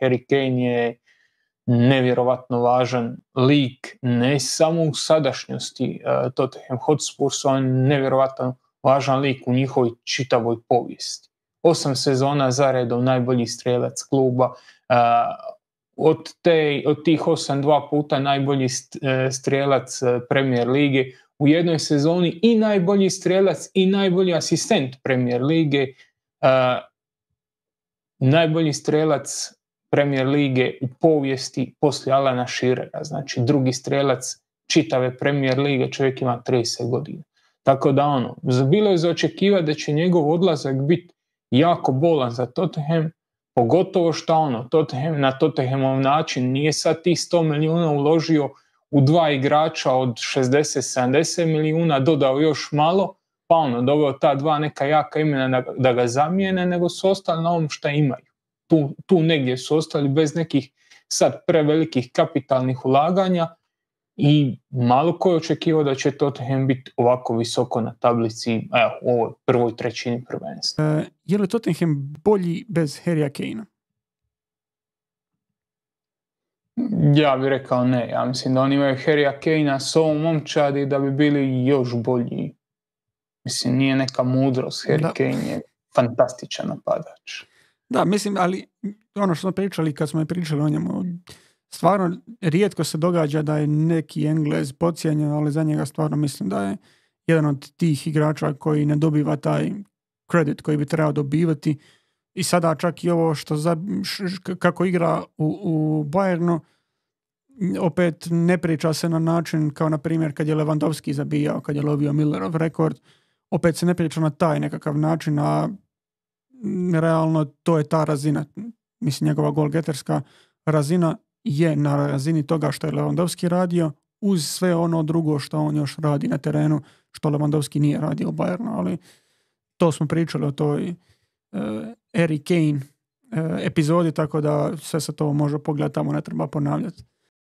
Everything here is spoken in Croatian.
Harry Kane je nevjerovatno važan lik, ne samo u sadašnjosti Tottenham Hotspursu, on je nevjerovatno važan lik u njihovoj čitavoj povijesti. 8 sezona zaredom najbolji strelac kluba, od tih 8 2 puta najbolji strelac Premier lige, u jednoj sezoni i najbolji strelac i najbolji asistent Premier lige, najbolji strelac Premier lige u povijesti poslije Alana Shearera, znači drugi strelac čitave Premier lige, čovjek ima 30 godina. Tako da bilo je za očekivati da će njegov odlazak biti jako bolan za Tottenham, pogotovo što Tottenham na Tottenhamov način nije sad tih 100 milijuna uložio u 2 igrača od 60-70 milijuna, dodao još malo, pa doveo ta 2 neka jaka imena da ga zamijene, nego su ostali na ovom što imaju. Tu negdje su ostali bez nekih sad prevelikih kapitalnih ulaganja i malo ko je očekivao da će Tottenham biti ovako visoko na tablici u ovoj prvoj trećini prvenstva. Je li Tottenham bolji bez Harrya Kanea? Ja bih rekao ne. Ja mislim da oni imaju Harrya Kanea s ovom momčadi da bi bili još bolji. Mislim, nije neka mudrost. Harry Kane je fantastičan napadač. Da, mislim, ali ono što smo pričali kad smo pričali o njemu, stvarno rijetko se događa da je neki Englez podcijenjen, ali za njega stvarno mislim da je jedan od tih igrača koji ne dobiva taj kredit koji bi trebao dobivati. I sada čak i ovo kako igra u Bayernu, opet ne priča se na način kao na primjer kad je Lewandowski zabijao, kad je lovio Millerov rekord, opet se ne priča na taj nekakav način, a realno to je ta razina. Mislim, njegova golgeterska razina je na razini toga što je Lewandowski radio, uz sve ono drugo što on još radi na terenu, što Lewandowski nije radio u Bayernu, ali to smo pričali o toj Harry Kane epizodi, tako da sve se to može pogledati, tamo ne treba ponavljati.